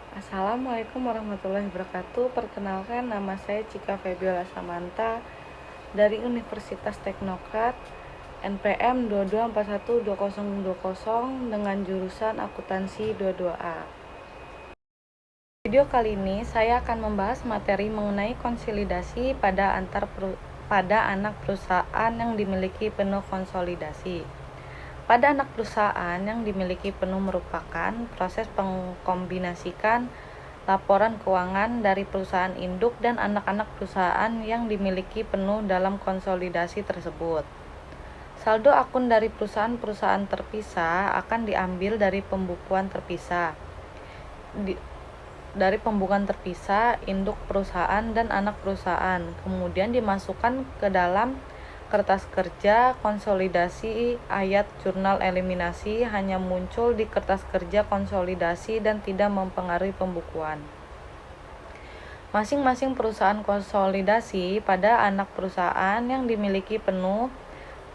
Assalamualaikum warahmatullahi wabarakatuh. Perkenalkan, nama saya Cika Febiola Samanta dari Universitas Teknokrat NPM 22412020 dengan jurusan Akuntansi 22A. Video kali ini saya akan membahas materi mengenai konsolidasi pada anak perusahaan yang dimiliki penuh konsolidasi. Pada anak perusahaan yang dimiliki penuh merupakan proses mengkombinasikan laporan keuangan dari perusahaan induk dan anak-anak perusahaan yang dimiliki penuh dalam konsolidasi tersebut. Saldo akun dari perusahaan-perusahaan terpisah akan diambil dari pembukuan terpisah. Induk perusahaan dan anak perusahaan, kemudian dimasukkan ke dalam kertas kerja konsolidasi. Ayat jurnal eliminasi hanya muncul di kertas kerja konsolidasi dan tidak mempengaruhi pembukuan. Masing-masing perusahaan konsolidasi pada anak perusahaan yang dimiliki penuh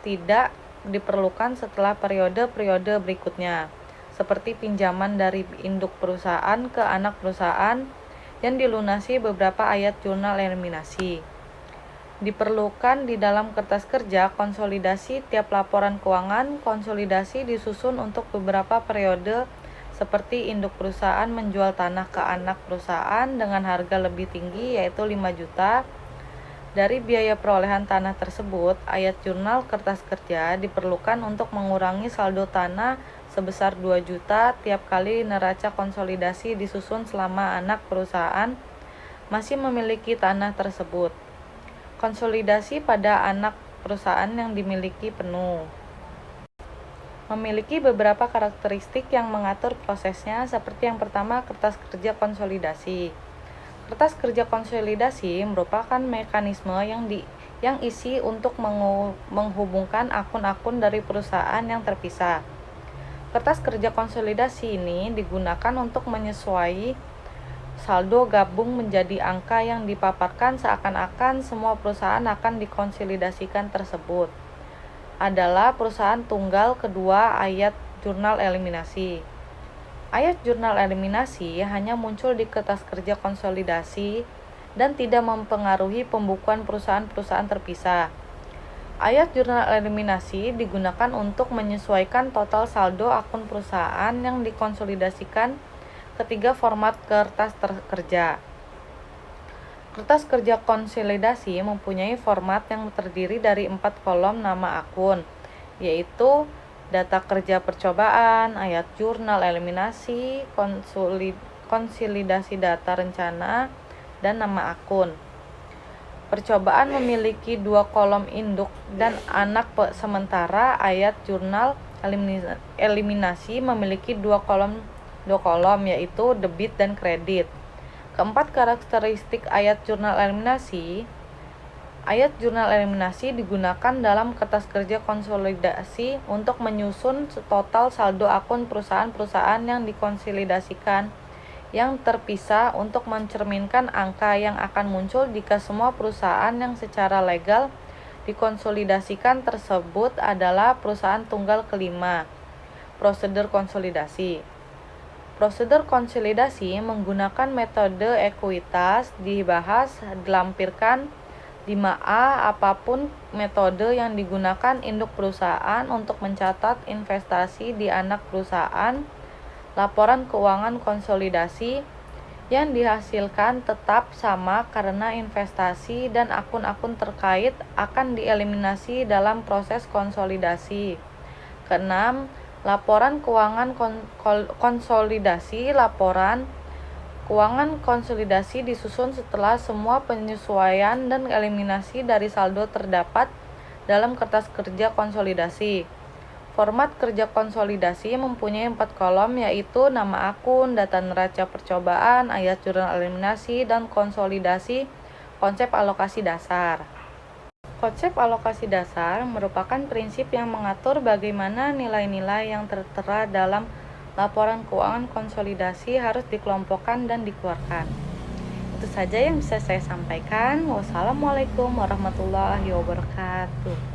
tidak diperlukan setelah periode-periode berikutnya, seperti pinjaman dari induk perusahaan ke anak perusahaan yang dilunasi beberapa ayat jurnal eliminasi. Diperlukan di dalam kertas kerja konsolidasi. Tiap laporan keuangan konsolidasi disusun untuk beberapa periode, seperti induk perusahaan menjual tanah ke anak perusahaan dengan harga lebih tinggi, yaitu 5 juta. Dari biaya perolehan tanah tersebut, ayat jurnal kertas kerja diperlukan untuk mengurangi saldo tanah sebesar 2 juta tiap kali neraca konsolidasi disusun selama anak perusahaan masih memiliki tanah tersebut. Konsolidasi pada anak perusahaan yang dimiliki penuh memiliki beberapa karakteristik yang mengatur prosesnya, seperti yang pertama, kertas kerja konsolidasi. Kertas kerja konsolidasi merupakan mekanisme yang isi untuk menghubungkan akun-akun dari perusahaan yang terpisah. Kertas kerja konsolidasi ini digunakan untuk menyesuaikan saldo gabung menjadi angka yang dipaparkan seakan-akan semua perusahaan akan dikonsolidasikan tersebut adalah perusahaan tunggal. Kedua, ayat jurnal eliminasi. Ayat jurnal eliminasi hanya muncul di kertas kerja konsolidasi dan tidak mempengaruhi pembukuan perusahaan-perusahaan terpisah. Ayat jurnal eliminasi digunakan untuk menyesuaikan total saldo akun perusahaan yang dikonsolidasikan. Ketiga, format kertas kerja. Kertas kerja konsolidasi mempunyai format yang terdiri dari 4 kolom nama akun, yaitu data kerja percobaan, ayat jurnal eliminasi, konsolidasi data rencana, dan nama akun. Percobaan memiliki 2 kolom induk dan anak, sementara ayat jurnal eliminasi memiliki 2 kolom yaitu debit dan kredit. Keempat, karakteristik ayat jurnal eliminasi. Ayat jurnal eliminasi digunakan dalam kertas kerja konsolidasi untuk menyusun total saldo akun perusahaan-perusahaan yang dikonsolidasikan yang terpisah untuk mencerminkan angka yang akan muncul jika semua perusahaan yang secara legal dikonsolidasikan tersebut adalah perusahaan tunggal kelima. Prosedur konsolidasi. Prosedur konsolidasi menggunakan metode ekuitas dibahas dilampirkan 5A. Apapun metode yang digunakan induk perusahaan untuk mencatat investasi di anak perusahaan, laporan keuangan konsolidasi yang dihasilkan tetap sama karena investasi dan akun-akun terkait akan dieliminasi dalam proses konsolidasi. Keenam, laporan keuangan konsolidasi. Laporan keuangan konsolidasi disusun setelah semua penyesuaian dan eliminasi dari saldo terdapat dalam kertas kerja konsolidasi. Format kerja konsolidasi mempunyai 4 kolom, yaitu nama akun, data neraca percobaan, ayat jurnal eliminasi, dan konsolidasi. Konsep alokasi dasar. Konsep alokasi dasar merupakan prinsip yang mengatur bagaimana nilai-nilai yang tertera dalam laporan keuangan konsolidasi harus dikelompokkan dan dikeluarkan. Itu saja yang bisa saya sampaikan. Wassalamualaikum warahmatullahi wabarakatuh.